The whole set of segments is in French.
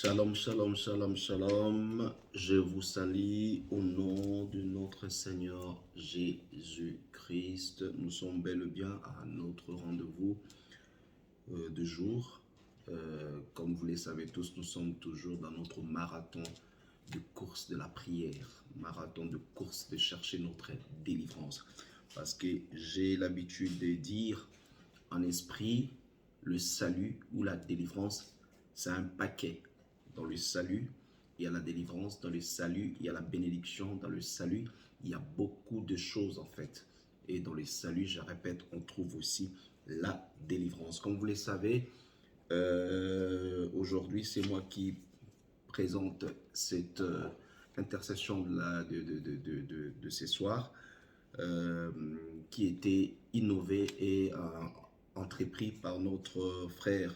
Shalom, shalom, shalom, shalom. Je vous salue au nom de notre Seigneur Jésus-Christ. Nous sommes bel et bien à notre rendez-vous de jour. Comme vous le savez tous, nous sommes toujours dans notre marathon de course de la prière, marathon de course de chercher notre délivrance. Parce que j'ai l'habitude de dire en esprit, le salut ou la délivrance, c'est un paquet. Dans le salut, il y a la délivrance. Dans le salut, il y a la bénédiction. Dans le salut, il y a beaucoup de choses en fait. Et dans le salut, je répète, on trouve aussi la délivrance. Comme vous le savez, aujourd'hui, c'est moi qui présente cette intercession de ce soir, qui était innové et entrepris par notre frère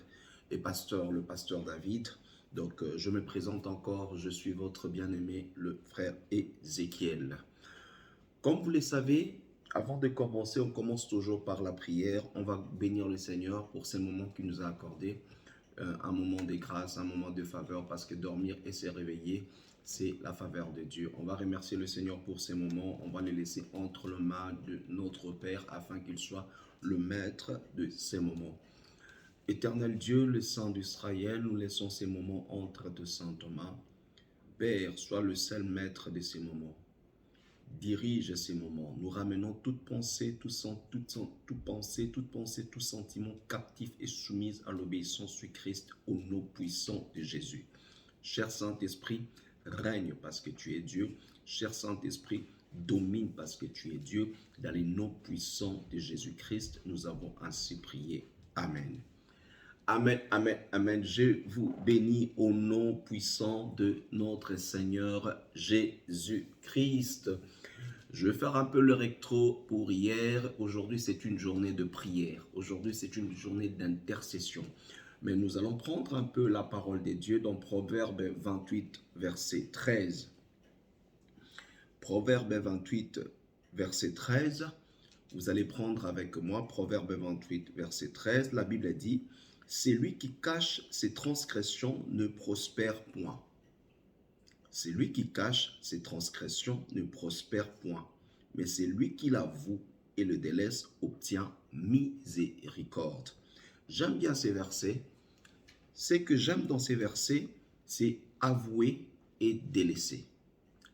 et pasteur, le pasteur David. Donc, je me présente encore, je suis votre bien-aimé, le frère Ézéchiel. Comme vous le savez, avant de commencer, on commence toujours par la prière. On va bénir le Seigneur pour ce moment qu'il nous a accordé, un moment de grâce, un moment de faveur, parce que dormir et se réveiller, c'est la faveur de Dieu. On va remercier le Seigneur pour ces moments. On va les laisser entre les mains de notre Père afin qu'il soit le maître de ces moments. Éternel Dieu, le Saint d'Israël, nous laissons ces moments entre de Saint Thomas. Père, sois le seul maître de ces moments. Dirige ces moments. Nous ramenons toute pensée, tout sentiment captif et soumise à l'obéissance sur Christ au nom puissant de Jésus. Cher Saint-Esprit, règne parce que tu es Dieu. Cher Saint-Esprit, domine parce que tu es Dieu. Dans les noms puissants de Jésus-Christ, nous avons ainsi prié. Amen. Amen, amen, amen. Je vous bénis au nom puissant de notre Seigneur Jésus-Christ. Je vais faire un peu le recto pour hier. Aujourd'hui, c'est une journée de prière. Aujourd'hui, c'est une journée d'intercession. Mais nous allons prendre un peu la parole de Dieu dans Proverbe 28, verset 13. Proverbe 28, verset 13. Vous allez prendre avec moi Proverbe 28, verset 13. La Bible dit: celui qui cache ses transgressions ne prospère point. Celui qui cache ses transgressions ne prospère point. Mais celui qui l'avoue et le délaisse obtient miséricorde. J'aime bien ces versets. Ce que j'aime dans ces versets, c'est avouer et délaisser.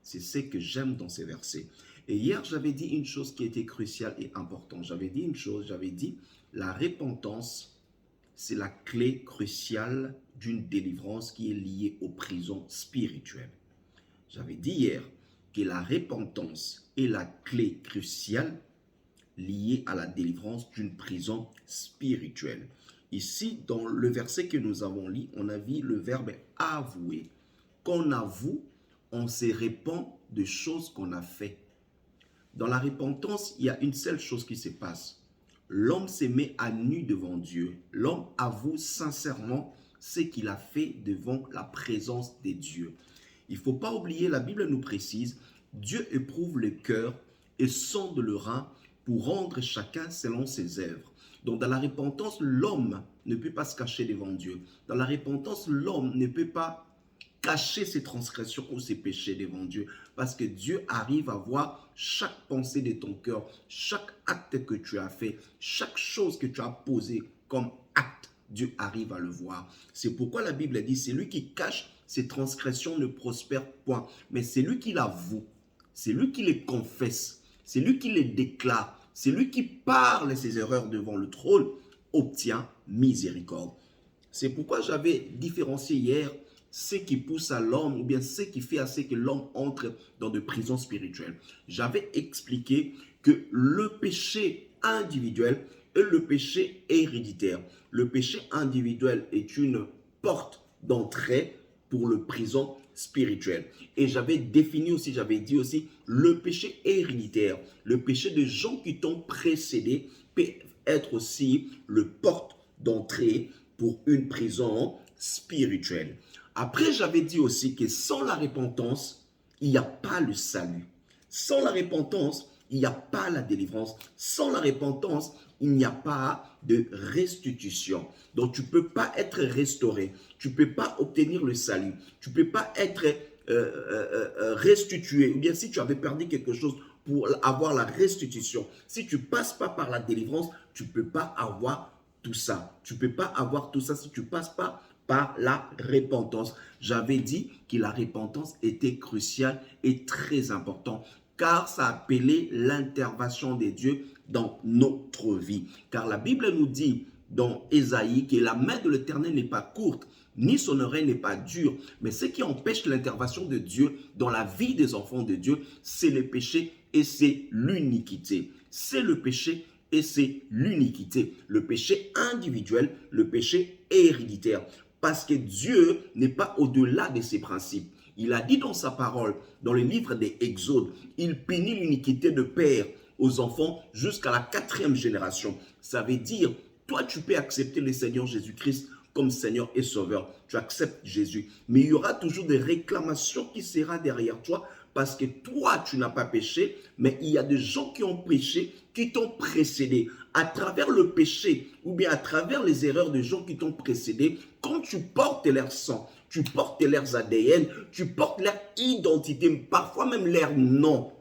C'est ce que j'aime dans ces versets. Et hier, j'avais dit une chose qui était cruciale et importante. J'avais dit la repentance, c'est la clé cruciale d'une délivrance qui est liée aux prisons spirituelles. J'avais dit hier que la repentance est la clé cruciale liée à la délivrance d'une prison spirituelle. Ici, dans le verset que nous avons lu, on a vu le verbe avouer. Quand on avoue, on se repent de choses qu'on a faites. Dans la repentance, il y a une seule chose qui se passe. L'homme se met à nu devant Dieu. L'homme avoue sincèrement ce qu'il a fait devant la présence de Dieu. Il ne faut pas oublier, la Bible nous précise, Dieu éprouve le cœur et sonde le rein pour rendre chacun selon ses œuvres. Donc dans la repentance, l'homme ne peut pas se cacher devant Dieu. Dans la repentance, l'homme ne peut pas cacher ses transgressions ou ses péchés devant Dieu, parce que Dieu arrive à voir chaque pensée de ton cœur, chaque acte que tu as fait, chaque chose que tu as posée comme acte, Dieu arrive à le voir. C'est pourquoi la Bible dit, c'est lui qui cache ses transgressions ne prospère point, mais c'est lui qui l'avoue, c'est lui qui les confesse, c'est lui qui les déclare, c'est lui qui parle ses erreurs devant le trône, obtient miséricorde. C'est pourquoi j'avais différencié hier ce qui pousse à l'homme ou bien ce qui fait à ce que l'homme entre dans de prisons spirituelles. J'avais expliqué que le péché individuel et le péché héréditaire. Le péché individuel est une porte d'entrée pour le prison spirituel. Et j'avais défini aussi, j'avais dit aussi, le péché héréditaire, le péché de gens qui t'ont précédé peut être aussi le porte d'entrée pour une prison spirituelle. Après, j'avais dit aussi que sans la repentance, il n'y a pas le salut. Sans la repentance, il n'y a pas la délivrance. Sans la repentance, il n'y a pas de restitution. Donc, tu ne peux pas être restauré. Tu ne peux pas obtenir le salut. Tu ne peux pas être restitué. Ou bien si tu avais perdu quelque chose, pour avoir la restitution, si tu ne passes pas par la délivrance, tu ne peux pas avoir tout ça. Tu ne peux pas avoir tout ça si tu ne passes pas par la repentance. J'avais dit que la repentance était cruciale et très importante, car ça appelait l'intervention de Dieu dans notre vie. Car la Bible nous dit dans Ésaïe que la main de l'Éternel n'est pas courte, ni son oreille n'est pas dure. Mais ce qui empêche l'intervention de Dieu dans la vie des enfants de Dieu, c'est le péché et c'est l'iniquité. C'est le péché et c'est l'iniquité. Le péché individuel, le péché héréditaire. Parce que Dieu n'est pas au-delà de ses principes. Il a dit dans sa parole, dans le livre des Exodes, il punit l'iniquité de père aux enfants jusqu'à la 4e génération. Ça veut dire, toi tu peux accepter le Seigneur Jésus-Christ comme Seigneur et Sauveur. Tu acceptes Jésus. Mais il y aura toujours des réclamations qui seront derrière toi parce que toi, tu n'as pas péché, mais il y a des gens qui ont péché, qui t'ont précédé. À travers le péché ou bien à travers les erreurs de gens qui t'ont précédé, quand tu portes leur sang, tu portes leurs ADN, tu portes leur identité, parfois même leur nom,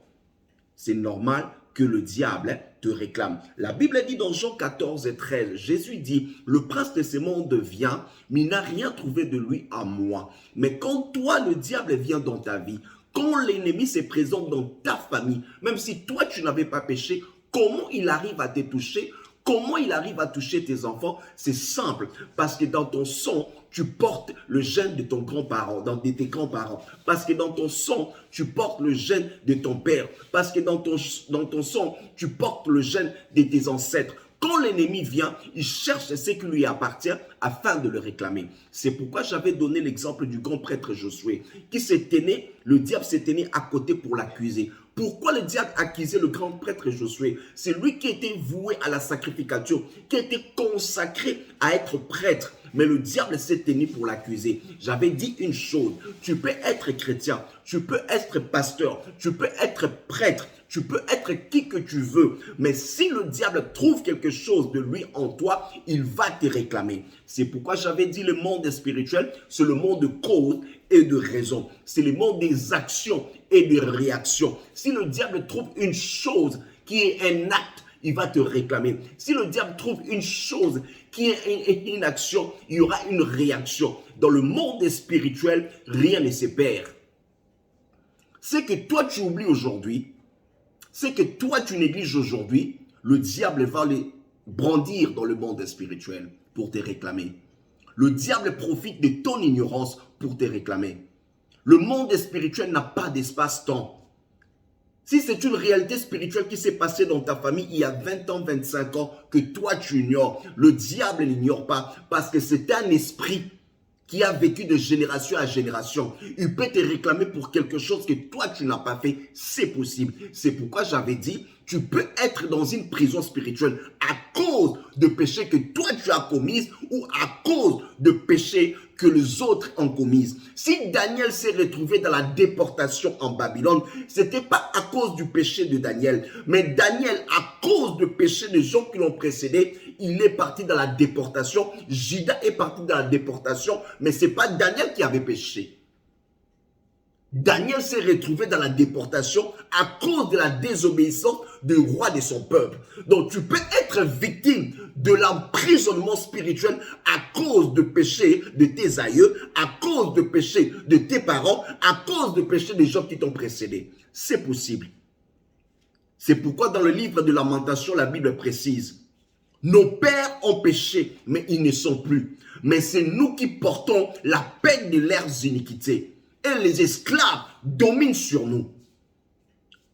c'est normal que le diable te réclame. La Bible dit dans Jean 14 et 13, Jésus dit, le prince de ce monde vient, mais il n'a rien trouvé de lui à moi. Mais quand toi, le diable vient dans ta vie, quand l'ennemi se présente dans ta famille, même si toi, tu n'avais pas péché, comment il arrive à te toucher? Comment il arrive à toucher tes enfants? C'est simple, parce que dans ton sang, tu portes le gène de ton grand-parent, de tes grands-parents. Parce que dans ton sang, tu portes le gène de ton père. Parce que dans ton sang, tu portes le gène de tes ancêtres. Quand l'ennemi vient, il cherche ce qui lui appartient afin de le réclamer. C'est pourquoi j'avais donné l'exemple du grand prêtre Josué, qui s'est tenu, le diable s'est tenu à côté pour l'accuser. Pourquoi le diable accusait le grand prêtre Josué? C'est lui qui était voué à la sacrificature, qui était consacré à être prêtre. Mais le diable s'est tenu pour l'accuser. J'avais dit une chose, tu peux être chrétien, tu peux être pasteur, tu peux être prêtre, tu peux être qui que tu veux. Mais si le diable trouve quelque chose de lui en toi, il va te réclamer. C'est pourquoi j'avais dit le monde spirituel, c'est le monde de cause et de raison. C'est le monde des actions et des réactions. Si le diable trouve une chose qui est un acte, il va te réclamer. Si le diable trouve une chose qui est une action, il y aura une réaction. Dans le monde spirituel, rien ne se perd. Ce que toi tu oublies aujourd'hui, ce que toi tu négliges aujourd'hui, le diable va les brandir dans le monde spirituel pour te réclamer. Le diable profite de ton ignorance pour te réclamer. Le monde spirituel n'a pas d'espace-temps. Si c'est une réalité spirituelle qui s'est passée dans ta famille il y a 20 ans, 25 ans, que toi tu ignores, le diable n'ignore pas parce que c'est un esprit qui a vécu de génération à génération. Il peut te réclamer pour quelque chose que toi tu n'as pas fait, c'est possible. C'est pourquoi j'avais dit, tu peux être dans une prison spirituelle à cause de péchés que toi tu as commis ou à cause de péchés que les autres ont commis. Si Daniel s'est retrouvé dans la déportation en Babylone, ce n'était pas à cause du péché de Daniel, mais Daniel, à cause du péché des gens qui l'ont précédé, il est parti dans la déportation. Judas est parti dans la déportation, mais ce n'est pas Daniel qui avait péché. Daniel s'est retrouvé dans la déportation à cause de la désobéissance du roi de son peuple. Donc tu peux être victime de l'emprisonnement spirituel à cause de péché de tes aïeux, à cause de péché de tes parents, à cause de péché des gens qui t'ont précédé. C'est possible. C'est pourquoi dans le livre de Lamentation, la Bible précise, nos pères ont péché, mais ils ne sont plus. Mais c'est nous qui portons la peine de leurs iniquités. Et les esclaves dominent sur nous.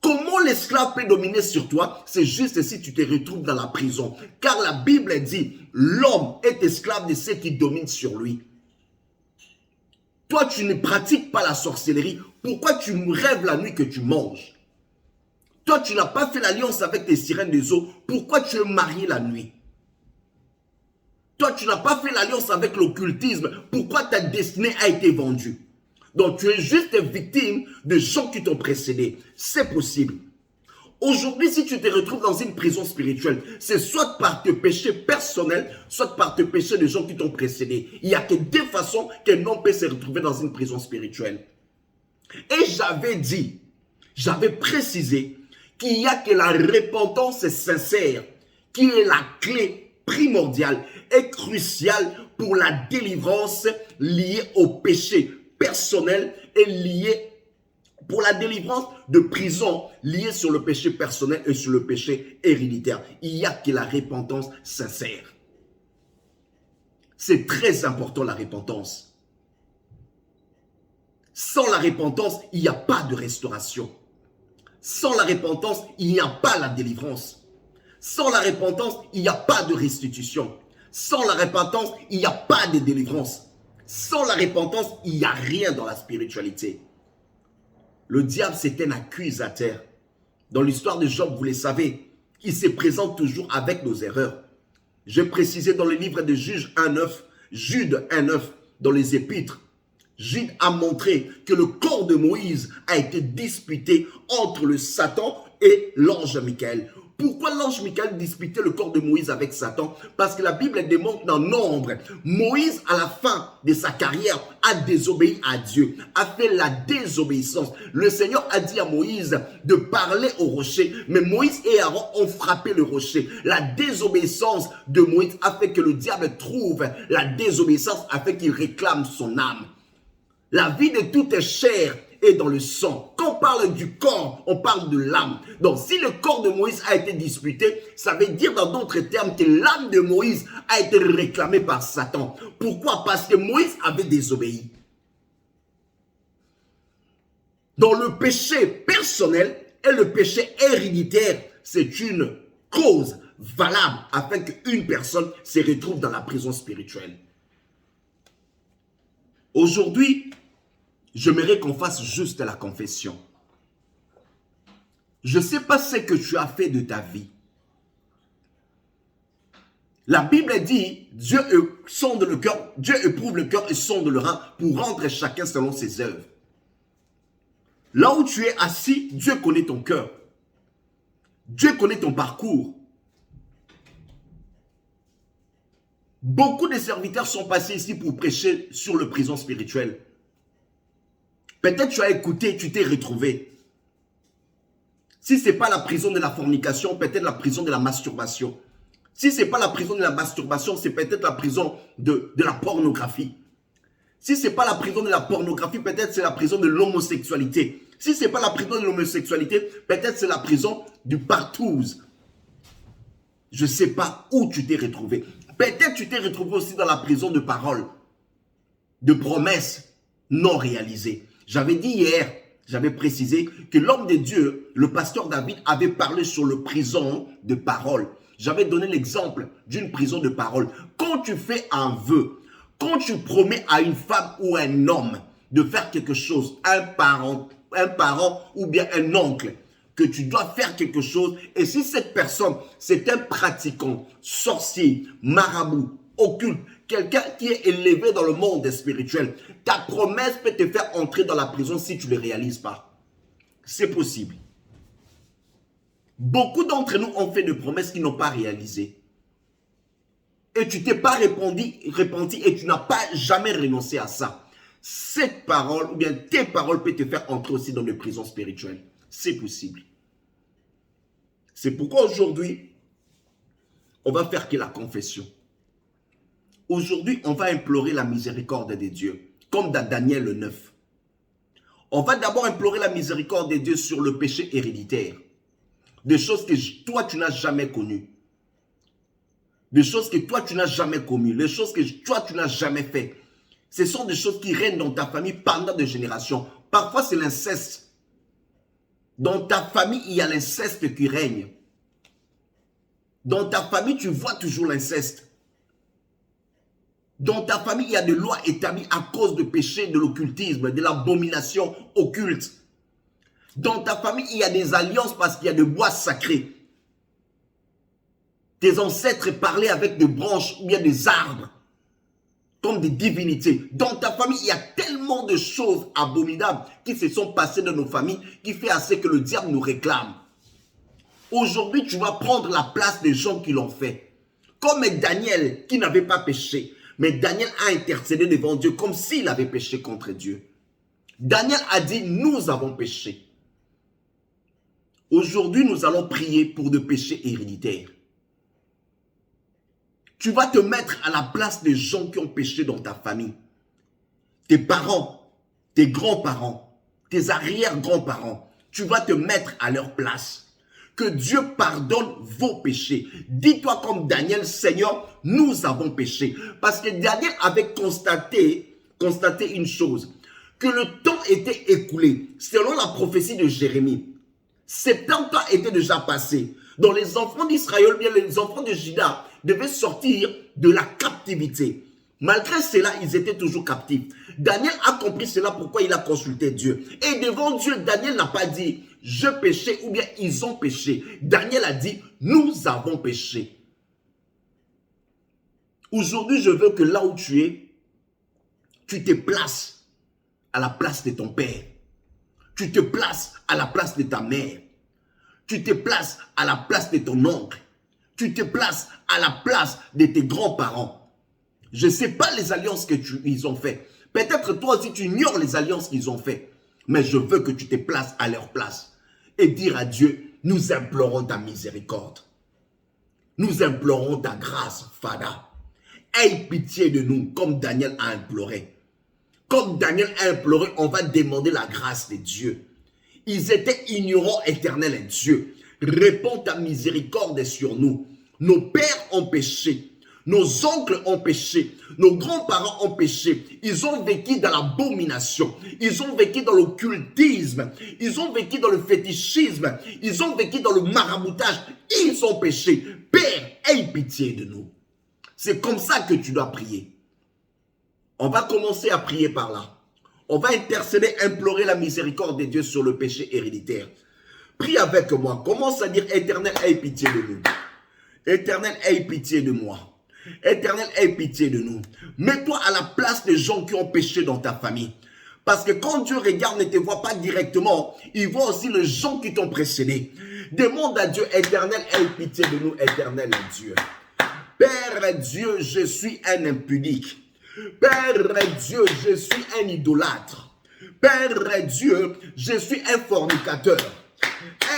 Comment l'esclave peut dominer sur toi? C'est juste si tu te retrouves dans la prison. Car la Bible dit, l'homme est esclave de ceux qui dominent sur lui. Toi, tu ne pratiques pas la sorcellerie. Pourquoi tu rêves la nuit que tu manges? Toi, tu n'as pas fait l'alliance avec tes sirènes des eaux. Pourquoi tu es marié la nuit? Toi, tu n'as pas fait l'alliance avec l'occultisme. Pourquoi ta destinée a été vendue? Donc, tu es juste victime de gens qui t'ont précédé. C'est possible. Aujourd'hui, si tu te retrouves dans une prison spirituelle, c'est soit par tes péchés personnels, soit par tes péchés des gens qui t'ont précédé. Il n'y a que deux façons qu'un homme peut se retrouver dans une prison spirituelle. Et j'avais précisé qu'il n'y a que la repentance sincère qui est la clé primordiale et cruciale pour la délivrance liée au péché personnel et liée pour la délivrance de prison liée sur le péché personnel et sur le péché héréditaire. Il n'y a que la repentance sincère. C'est très important la repentance. Sans la repentance, il n'y a pas de restauration. Sans la repentance, il n'y a pas la délivrance. Sans la repentance, il n'y a pas de restitution. Sans la repentance, il n'y a pas de délivrance. Sans la repentance, il n'y a rien dans la spiritualité. Le diable, c'est un accusateur. Dans l'histoire de Job, vous le savez, il se présente toujours avec nos erreurs. J'ai précisé dans le livre de Jude 1.9, dans les Épîtres, Jude a montré que le corps de Moïse a été disputé entre le Satan et l'ange Michael. Pourquoi l'ange Michael disputait le corps de Moïse avec Satan? Parce que la Bible démontre dans Nombre, Moïse, à la fin de sa carrière, a désobéi à Dieu, a fait la désobéissance. Le Seigneur a dit à Moïse de parler au rocher, mais Moïse et Aaron ont frappé le rocher. La désobéissance de Moïse a fait que le diable trouve la désobéissance, a fait qu'il réclame son âme. La vie de toute chair est dans le sang. Quand on parle du corps, on parle de l'âme. Donc, si le corps de Moïse a été disputé, ça veut dire dans d'autres termes que l'âme de Moïse a été réclamée par Satan. Pourquoi? Parce que Moïse avait désobéi. Dans le péché personnel et le péché héréditaire, c'est une cause valable afin qu'une personne se retrouve dans la prison spirituelle. Aujourd'hui, j'aimerais qu'on fasse juste la confession. Je ne sais pas ce que tu as fait de ta vie. La Bible dit, Dieu sonde le cœur, Dieu éprouve le cœur et sonde le rein pour rendre chacun selon ses œuvres. Là où tu es assis, Dieu connaît ton cœur. Dieu connaît ton parcours. Beaucoup de serviteurs sont passés ici pour prêcher sur le prison spirituel. Peut-être tu as écouté, tu t'es retrouvé. Si ce n'est pas la prison de la fornication, peut-être la prison de la masturbation. Si ce n'est pas la prison de la masturbation, c'est peut-être la prison de la pornographie. Si ce n'est pas la prison de la pornographie, peut-être c'est la prison de l'homosexualité. Si ce n'est pas la prison de l'homosexualité, peut-être c'est la prison du partouze. Je ne sais pas où tu t'es retrouvé. Peut-être tu t'es retrouvé aussi dans la prison de paroles, de promesses non réalisées. J'avais dit hier, j'avais précisé que l'homme de Dieu, le pasteur David, avait parlé sur le prison de paroles. J'avais donné l'exemple d'une prison de paroles. Quand tu fais un vœu, quand tu promets à une femme ou un homme de faire quelque chose, un parent ou bien un oncle, que tu dois faire quelque chose, et si cette personne, c'est un pratiquant, sorcier, marabout, occulte, quelqu'un qui est élevé dans le monde spirituel, ta promesse peut te faire entrer dans la prison si tu ne le réalises pas. C'est possible. Beaucoup d'entre nous ont fait des promesses qu'ils n'ont pas réalisées. Et tu t'es pas repenti et tu n'as pas jamais renoncé à ça. Cette parole ou bien tes paroles peuvent te faire entrer aussi dans les prisons spirituelles. C'est possible. C'est pourquoi aujourd'hui, on va faire que la confession. Aujourd'hui, on va implorer la miséricorde de Dieu, comme dans Daniel 9. On va d'abord implorer la miséricorde de Dieu sur le péché héréditaire. Des choses que toi, tu n'as jamais connues. Des choses que toi, tu n'as jamais commises. Des choses que toi, tu n'as jamais fait. Ce sont des choses qui règnent dans ta famille pendant des générations. Parfois, c'est l'inceste. Dans ta famille, il y a l'inceste qui règne. Dans ta famille, tu vois toujours l'inceste. Dans ta famille, il y a des lois établies à cause de péché, de l'occultisme, de l'abomination occulte. Dans ta famille, il y a des alliances parce qu'il y a des bois sacrés. Tes ancêtres parlaient avec des branches ou bien des arbres, comme des divinités. Dans ta famille, il y a tellement de choses abominables qui se sont passées dans nos familles, qui fait assez que le diable nous réclame. Aujourd'hui, tu vas prendre la place des gens qui l'ont fait. Comme Daniel qui n'avait pas péché. Mais Daniel a intercédé devant Dieu comme s'il avait péché contre Dieu. Daniel a dit, nous avons péché. Aujourd'hui, nous allons prier pour de péchés héréditaires. Tu vas te mettre à la place des gens qui ont péché dans ta famille. Tes parents, tes grands-parents, tes arrière-grands-parents. Tu vas te mettre à leur place. Que Dieu pardonne vos péchés. Dis-toi comme Daniel, Seigneur, nous avons péché. Parce que Daniel avait constaté une chose. Que le temps était écoulé. Selon la prophétie de Jérémie. 70 ans étaient déjà passés. Donc les enfants d'Israël, bien les enfants de Juda, devaient sortir de la captivité. Malgré cela, ils étaient toujours captifs. Daniel a compris cela, pourquoi il a consulté Dieu. Et devant Dieu, Daniel n'a pas dit, je péchais ou bien ils ont péché. Daniel a dit, nous avons péché. Aujourd'hui, je veux que là où tu es, tu te places à la place de ton père. Tu te places à la place de ta mère. Tu te places à la place de ton oncle. Tu te places à la place de tes grands-parents. Je ne sais pas les alliances qu'ils ont fait. Peut-être toi aussi tu ignores les alliances qu'ils ont fait. Mais je veux que tu te places à leur place. Et dire à Dieu, nous implorons ta miséricorde. Nous implorons ta grâce, Fada. Aie pitié de nous, comme Daniel a imploré. Comme Daniel a imploré, on va demander la grâce de Dieu. Ils étaient ignorants, éternel et Dieu. Réponds ta miséricorde sur nous. Nos pères ont péché. Nos oncles ont péché. Nos grands-parents ont péché. Ils ont vécu dans l'abomination. Ils ont vécu dans l'occultisme. Ils ont vécu dans le fétichisme. Ils ont vécu dans le maraboutage. Ils ont péché. Père, aie pitié de nous. C'est comme ça que tu dois prier. On va commencer à prier par là. On va intercéder, implorer la miséricorde de Dieu sur le péché héréditaire. Prie avec moi. Commence à dire, Éternel, aie pitié de nous. Éternel, aie pitié de moi. Éternel, aie pitié de nous. Mets-toi à la place des gens qui ont péché dans ta famille. Parce que quand Dieu regarde, ne te voit pas directement, il voit aussi les gens qui t'ont précédé. Demande à Dieu, Éternel, aie pitié de nous, Éternel Dieu. Père Dieu, je suis un impudique. Père Dieu, je suis un idolâtre. Père Dieu, je suis un fornicateur.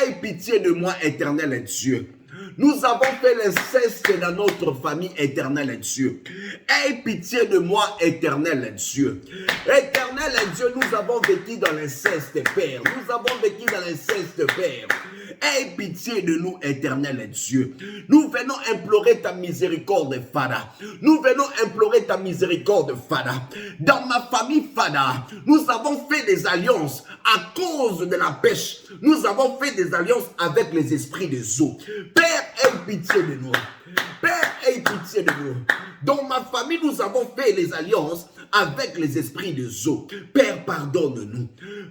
Aie pitié de moi, Éternel Dieu. Nous avons fait l'inceste dans notre famille, Éternel Dieu. Aie pitié de moi, Éternel Dieu. Éternel Dieu, nous avons vécu dans l'inceste, Père. Nous avons vécu dans l'inceste, Père. Aie pitié de nous, Éternel Dieu. Nous venons implorer ta miséricorde, Fada. Nous venons implorer ta miséricorde, Fada. Dans ma famille, Fada, nous avons fait des alliances à cause de la pêche. Nous avons fait des alliances avec les esprits des eaux. Père, aie pitié de nous. Père, aie pitié de nous. Dans ma famille, nous avons fait les alliances avec les esprits des eaux. Père, pardonne-nous.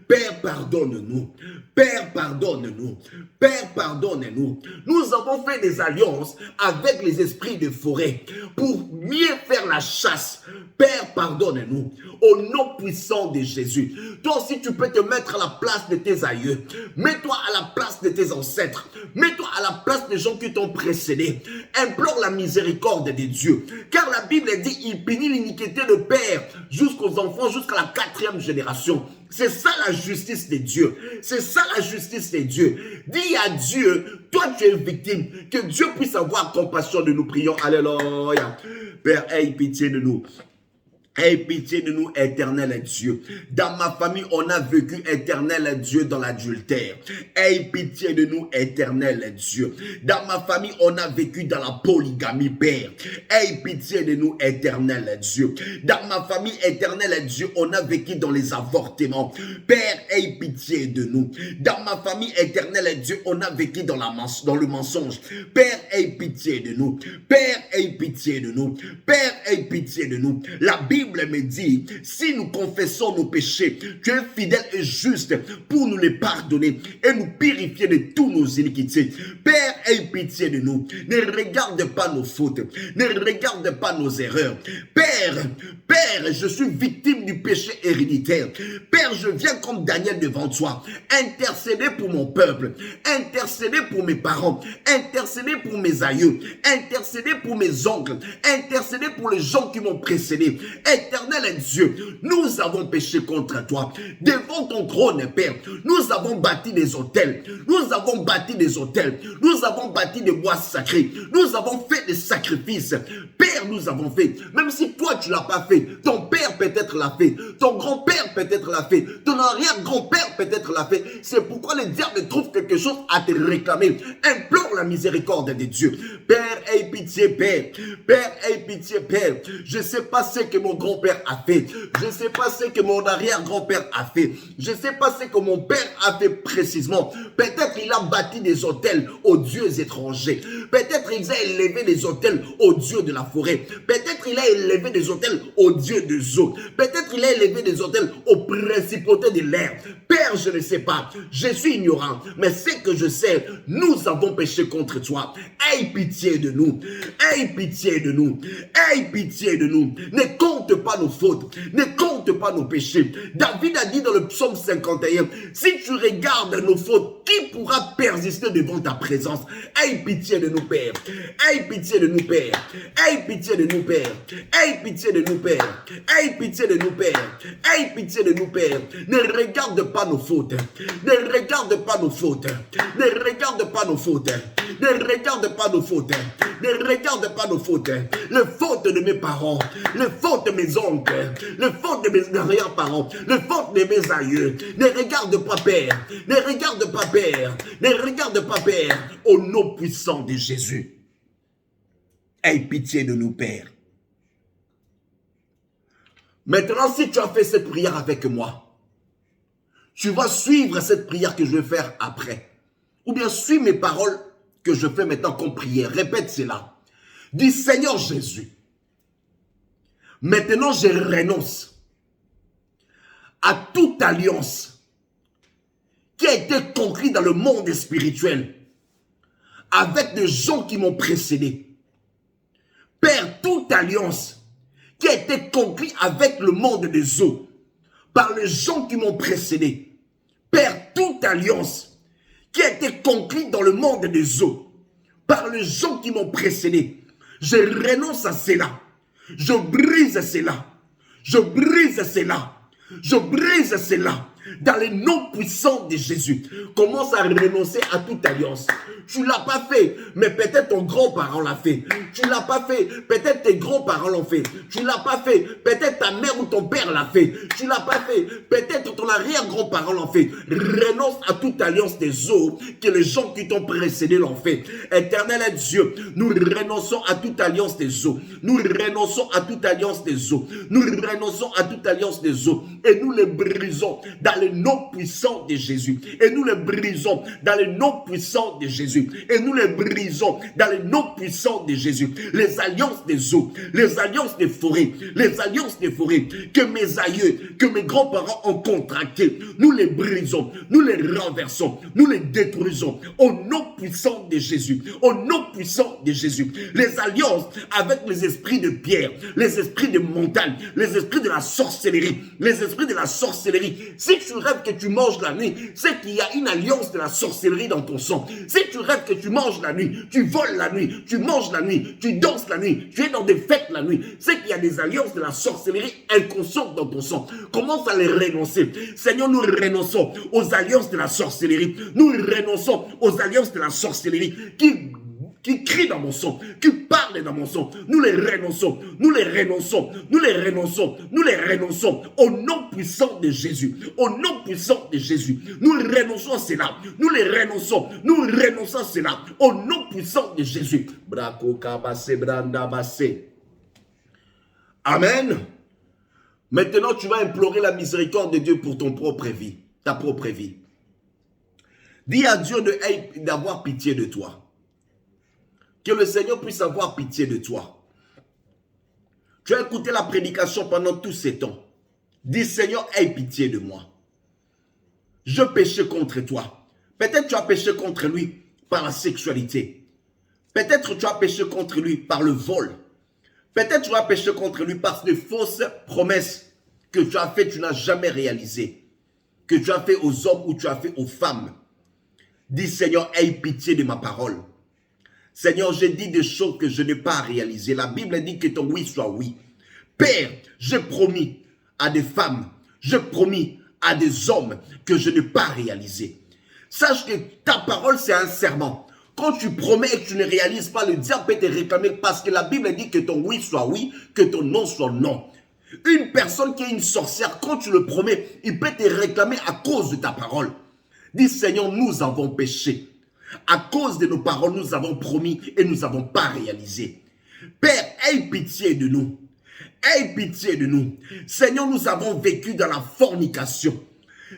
Père, pardonne-nous. Père, pardonne-nous. Père, pardonne-nous. Nous avons fait des alliances avec les esprits de forêt pour mieux faire la chasse. Père, pardonne-nous. Au nom puissant de Jésus. Toi aussi, tu peux te mettre à la place de tes aïeux. Mets-toi à la place de tes ancêtres. Mets-toi à la place des gens qui t'ont précédé. Implore la miséricorde de Dieu. Car la Bible dit, il punit l'iniquité de père jusqu'aux enfants, jusqu'à la 4e génération. C'est ça la justice de Dieu. C'est ça la justice de Dieu. Dis à Dieu, toi tu es victime, que Dieu puisse avoir compassion de nous. Prions. Alléluia. Père, aie pitié de nous. Aie pitié de nous, éternel Dieu. Dans ma famille, on a vécu, éternel Dieu, dans l'adultère. Aie pitié de nous, éternel Dieu. Dans ma famille, on a vécu dans la polygamie, Père. Aie pitié de nous, éternel Dieu. Dans ma famille, éternel Dieu, on a vécu dans les avortements. Père, aie pitié de nous. Dans ma famille, éternel Dieu, on a vécu dans le mensonge. Père, aie pitié de nous. Père, aie pitié de nous. Père, aie pitié de nous. La Bible me dit, si nous confessons nos péchés, tu es fidèle et juste pour nous les pardonner et nous purifier de tous nos iniquités. Père, aie pitié de nous. Ne regarde pas nos fautes. Ne regarde pas nos erreurs. Père, Père, je suis victime du péché héréditaire. Père, je viens comme Daniel devant toi, intercéder pour mon peuple, intercéder pour mes parents, intercéder pour mes aïeux, intercéder pour mes oncles, intercéder pour les gens qui m'ont précédé. Éternel Dieu, nous avons péché contre toi. Devant ton trône, Père, nous avons bâti des autels, nous avons bâti des autels, nous avons bâti des bois sacrés, nous avons fait des sacrifices. Père, nous avons fait, même si toi tu l'as pas fait, ton père peut-être l'a fait, ton grand-père peut-être l'a fait, ton arrière-grand-père peut-être l'a fait. C'est pourquoi le diable trouve quelque chose à te réclamer. Implore la miséricorde de Dieu. Père, aie pitié, Père. Père, aie pitié, Père. Je sais pas ce que mon grand-père a fait. Je sais pas ce que mon arrière-grand-père a fait. Je sais pas ce que mon père a fait précisément. Peut-être il a bâti des hôtels aux dieux étrangers. Peut-être il a élevé des hôtels aux dieux de la forêt. Peut-être il a élevé des hôtels aux dieux des eaux. Peut-être il a élevé des hôtels aux principautés de l'air. Père, je ne sais pas. Je suis ignorant. Mais ce que je sais, nous avons péché contre toi. Aie pitié de nous. Aie pitié de nous. Aie pitié de nous. Ne compte pas nos fautes. Ne compte pas nos péchés. David a dit dans le psaume 51, si tu regardes nos fautes, qui pourra persister devant ta présence? Aie pitié de nous, Père. Aie pitié de nous, Père. Aie pitié de nous, Père. Aie pitié de nous, Père. Aie pitié de nous, Père. Aie pitié de nous, Père. Ne regarde pas nos fautes. Ne regarde pas nos fautes. Ne regarde pas nos fautes. Ne regarde pas nos fautes. Ne regarde pas nos fautes. Les fautes de mes parents. Les fautes de mes oncles. Les fautes de mes arrière-parents. Les fautes de mes aïeux. Ne regarde pas, Père. Ne regarde pas, Père. Ne regarde pas, Père. Au nom puissant de Jésus. Aie pitié de nous, Père. Maintenant, si tu as fait cette prière avec moi, tu vas suivre cette prière que je vais faire après. Ou bien suis mes paroles que je fais maintenant comme prière. Répète cela. Dis, Seigneur Jésus, maintenant je renonce à toute alliance qui a été conclue dans le monde spirituel avec des gens qui m'ont précédé. Père, toute alliance qui a été conclue avec le monde des eaux par les gens qui m'ont précédé. Père, toute alliance qui a été conclue dans le monde des eaux par les gens qui m'ont précédé. Je renonce à cela. Je brise cela. Je brise cela. Je brise cela. Dans le nom puissant de Jésus, commence à renoncer à toute alliance. Tu ne l'as pas fait, mais peut-être ton grand-parent l'a fait. Tu ne l'as pas fait, peut-être tes grands-parents l'ont fait. Tu ne l'as pas fait, peut-être ta mère ou ton père l'a fait. Tu ne l'as pas fait, peut-être ton arrière-grand-parent l'a fait. Renonce à toute alliance des eaux que les gens qui t'ont précédé l'ont fait. Éternel Dieu, nous renonçons à toute alliance des eaux. Nous renonçons à toute alliance des eaux. Nous renonçons à toute alliance des eaux. Et nous les brisons dans le nom puissant de Jésus. Et nous les brisons dans le nom puissant de Jésus. Et nous les brisons dans le nom puissant de Jésus. Les alliances des eaux, les alliances des forêts, les alliances des forêts que mes aïeux, que mes grands-parents ont contractées, nous les brisons, nous les renversons, nous les détruisons au nom puissant de Jésus. Au nom puissant de Jésus. Les alliances avec les esprits de pierre, les esprits de montagne, les esprits de la sorcellerie, les esprits de la sorcellerie. Si tu rêves que tu manges la nuit, c'est qu'il y a une alliance de la sorcellerie dans ton sang. Si tu rêves que tu manges la nuit, tu voles la nuit, tu manges la nuit, tu danses la nuit, tu es dans des fêtes la nuit, c'est qu'il y a des alliances de la sorcellerie inconsciente dans ton sang. Commence à les renoncer. Seigneur, nous renonçons aux alliances de la sorcellerie. Nous renonçons aux alliances de la sorcellerie qui crient dans mon sang, qui parlent dans mon sang. Nous les renonçons, nous les renonçons, nous les renonçons, nous les renonçons au nom puissant de Jésus, au nom puissant de Jésus. Nous renonçons à cela, nous les renonçons, nous renonçons à cela au nom puissant de Jésus. Amen. Maintenant, tu vas implorer la miséricorde de Dieu pour ton propre vie, ta propre vie. Dis à Dieu d'avoir pitié de toi. Que le Seigneur puisse avoir pitié de toi. Tu as écouté la prédication pendant tous ces temps. Dis, Seigneur, aie pitié de moi. Je péchais contre toi. Peut-être tu as péché contre lui par la sexualité. Peut-être tu as péché contre lui par le vol. Peut-être tu vas pécher contre lui parce que les fausses promesses que tu as faites, tu n'as jamais réalisées. Que tu as fait aux hommes ou tu as fait aux femmes. Dis Seigneur, aie pitié de ma parole. Seigneur, j'ai dit des choses que je n'ai pas réalisées. La Bible dit que ton oui soit oui. Père, j'ai promis à des femmes, j'ai promis à des hommes que je n'ai pas réalisé. Sache que ta parole, c'est un serment. Quand tu promets et que tu ne réalises pas, le diable peut te réclamer parce que la Bible dit que ton oui soit oui, que ton non soit non. Une personne qui est une sorcière, quand tu le promets, il peut te réclamer à cause de ta parole. Dis Seigneur, nous avons péché. À cause de nos paroles, nous avons promis et nous n'avons pas réalisé. Père, aie pitié de nous. Aie pitié de nous. Seigneur, nous avons vécu dans la fornication.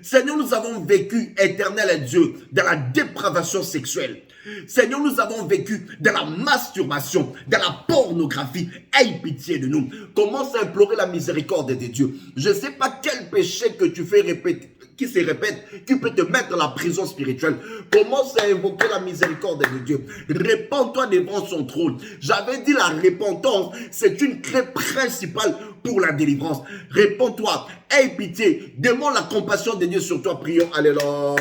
Seigneur, nous avons vécu, éternel Dieu, dans la dépravation sexuelle. Seigneur, nous avons vécu dans la masturbation, dans la pornographie. Aie pitié de nous. Commence à implorer la miséricorde de Dieu. Je ne sais pas quel péché que tu fais répéter, qui se répète, qui peut te mettre dans la prison spirituelle. Commence à invoquer la miséricorde de Dieu. Répands-toi devant son trône. J'avais dit la repentance, c'est une clé principale pour la délivrance. Réponds-toi, aie pitié, demande la compassion de Dieu sur toi. Prions, alléluia.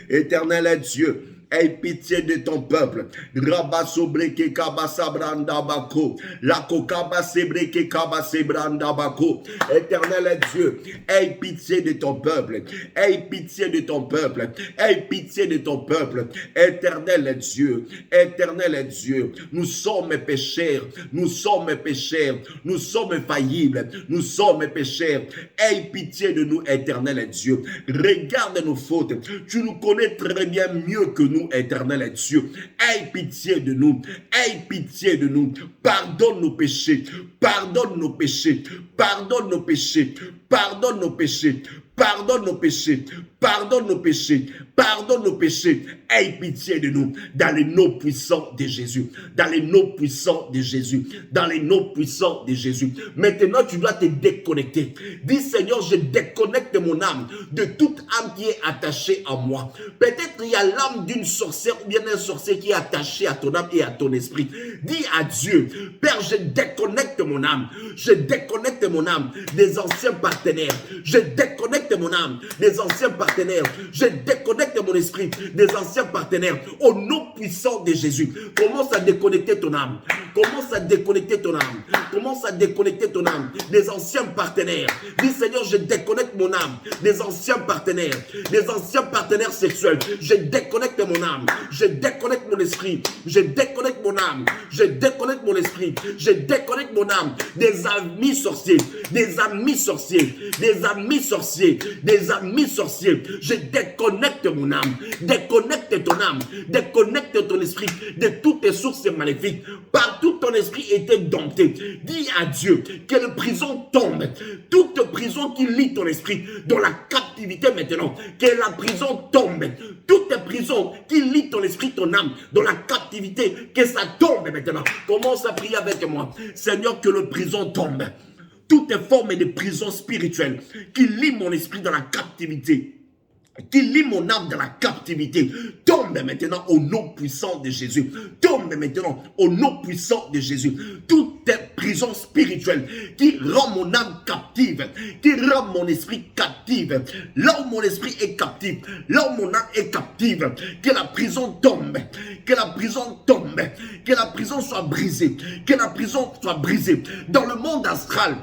Éternel Dieu, aie pitié de ton peuple. Rabasobreke kabasabranda bako. La kokabasebreke kabasebranda bako. Éternel Dieu, aie pitié de ton peuple. Aie pitié de ton peuple. Aie pitié de ton peuple. Éternel Dieu, éternel Dieu, nous sommes pécheurs. Nous sommes pécheurs. Nous sommes faillibles. Nous sommes pécheurs. Aie pitié de nous, éternel Dieu. Regarde nos fautes. Tu nous connais très bien mieux que nous, éternel Dieu. Aie pitié de nous. Aie pitié de nous. Pardonne nos péchés. Pardonne nos péchés. Pardonne nos péchés. Pardonne nos péchés. Pardonne nos péchés. Pardonne nos péchés. Pardonne nos péchés. Aie pitié de nous. Dans les noms puissants de Jésus. Dans les noms puissants de Jésus. Dans les noms puissants de Jésus. Maintenant, tu dois te déconnecter. Dis Seigneur, je déconnecte mon âme de toute âme qui est attachée à moi. Peut-être il y a l'âme d'une sorcière ou bien d'un sorcier qui est attaché à ton âme et à ton esprit. Dis à Dieu, Père, je déconnecte mon âme. Je déconnecte mon âme des anciens partenaires. Je déconnecte mon âme des anciens partenaires. Je déconnecte mon esprit des anciens partenaires. Au nom puissant de Jésus, commence à déconnecter ton âme. Commence à déconnecter ton âme. Commence à déconnecter ton âme des anciens partenaires. Dis Seigneur, je déconnecte mon âme des anciens partenaires. Des anciens partenaires sexuels. Je déconnecte mon âme. Je déconnecte mon esprit. Je déconnecte mon âme. Je déconnecte mon esprit. Je déconnecte mon âme des amis sorciers. Des amis sorciers. Des amis sorciers. Des amis sorciers. Je déconnecte mon âme. Déconnecte ton âme. Déconnecte ton esprit de toutes les sources maléfiques. Partout ton esprit était dompté. Dis à Dieu que la prison tombe. Toute prison qui lie ton esprit dans la captivité maintenant. Que la prison tombe. Toute prison qui lie ton esprit, ton âme dans la captivité. Que ça tombe maintenant. Commence à prier avec moi. Seigneur, que la prison tombe. Toutes formes de prison spirituelle qui lie mon esprit dans la captivité, qui lie mon âme dans la captivité, tombe maintenant au nom puissant de Jésus. Tombe maintenant au nom puissant de Jésus. Toute prison spirituelle qui rend mon âme captive, qui rend mon esprit captive, là où mon esprit est captif, là où mon âme est captive, que la prison tombe, que la prison tombe, que la prison soit brisée, que la prison soit brisée. Dans le monde astral,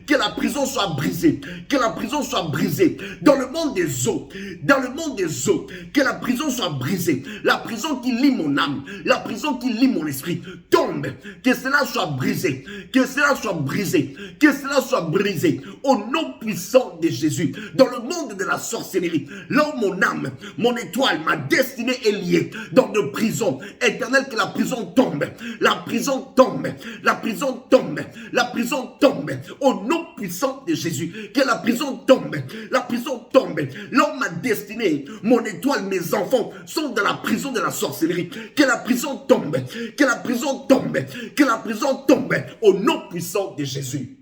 que la prison soit brisée, que la prison soit brisée. Dans le monde des eaux, que la prison soit brisée. La prison qui lie mon âme, la prison qui lie mon esprit, tombe. Que cela soit brisé, que cela soit brisé, que cela soit brisé. Au nom puissant de Jésus. Dans le monde de la sorcellerie, là où mon âme, mon étoile, ma destinée est liée, dans de prison éternelle, que la prison tombe. La prison tombe. La prison tombe. La prison tombe. Au nom puissant de Jésus. Que la prison tombe. La prison tombe. Là où ma destinée, mon étoile, mes enfants sont dans la prison de la sorcellerie. Que la prison tombe. Que la prison tombe. Que la prison tombe. Au nom puissant de Jésus.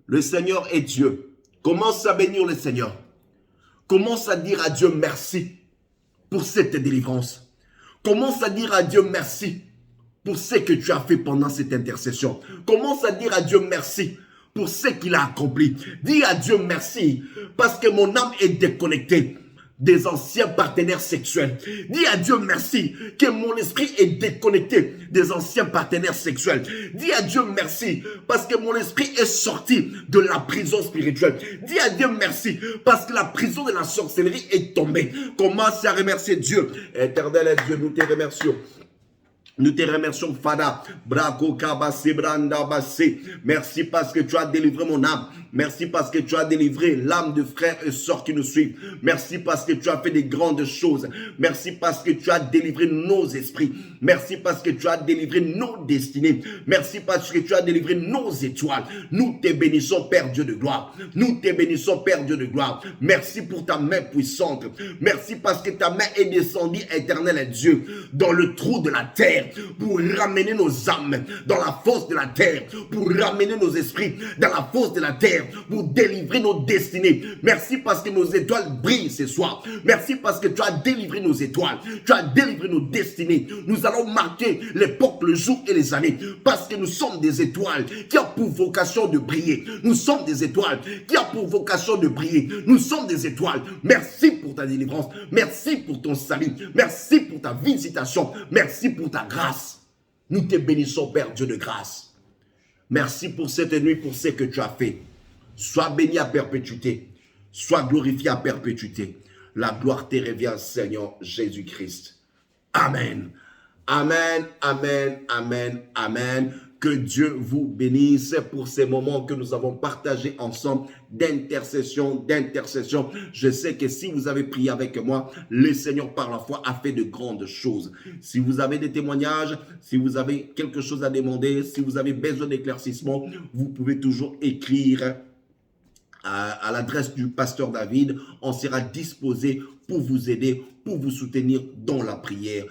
Le Seigneur est Dieu. Commence à bénir le Seigneur. Commence à dire à Dieu merci pour cette délivrance. Commence à dire à Dieu merci pour ce que tu as fait pendant cette intercession. Commence à dire à Dieu merci pour ce qu'il a accompli. Dis à Dieu merci parce que mon âme est déconnectée des anciens partenaires sexuels. Dis à Dieu merci que mon esprit est déconnecté des anciens partenaires sexuels. Dis à Dieu merci parce que mon esprit est sorti de la prison spirituelle. Dis à Dieu merci parce que la prison de la sorcellerie est tombée. Commence à remercier Dieu. Éternel Dieu, nous te remercions. Nous te remercions, Fada. Brako kabase branda basse. Merci parce que tu as délivré mon âme. Merci parce que tu as délivré l'âme de frères et sœurs qui nous suivent. Merci parce que tu as fait des grandes choses. Merci parce que tu as délivré nos esprits. Merci parce que tu as délivré nos destinées. Merci parce que tu as délivré nos étoiles. Nous te bénissons, Père Dieu de gloire. Nous te bénissons, Père Dieu de gloire. Merci pour ta main puissante. Merci parce que ta main est descendue, éternel Dieu, dans le trou de la terre, pour ramener nos âmes dans la fosse de la terre, pour ramener nos esprits dans la fosse de la terre, pour délivrer nos destinées. Merci parce que nos étoiles brillent ce soir. Merci parce que tu as délivré nos étoiles, tu as délivré nos destinées. Nous allons marquer l'époque, le jour et les années, parce que nous sommes des étoiles qui ont pour vocation de briller. Nous sommes des étoiles qui ont pour vocation de briller. Nous sommes des étoiles. Merci pour ta délivrance. Merci pour ton salut. Merci pour ta visitation. Merci pour ta grâce. Nous te bénissons, Père Dieu de grâce. Merci pour cette nuit, pour ce que tu as fait. Sois béni à perpétuité. Sois glorifié à perpétuité. La gloire te revient, Seigneur Jésus-Christ. Amen. Amen, amen, amen, amen. Que Dieu vous bénisse pour ces moments que nous avons partagés ensemble d'intercession. Je sais que si vous avez prié avec moi, le Seigneur par la foi a fait de grandes choses. Si vous avez des témoignages, si vous avez quelque chose à demander, si vous avez besoin d'éclaircissement, vous pouvez toujours écrire à l'adresse du pasteur David. On sera disposé pour vous aider, pour vous soutenir dans la prière.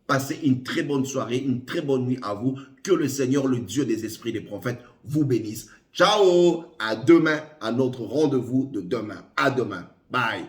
Passez une très bonne soirée, une très bonne nuit à vous. Que le Seigneur, le Dieu des esprits des prophètes, vous bénisse. Ciao, à demain, à notre rendez-vous de demain. À demain. Bye.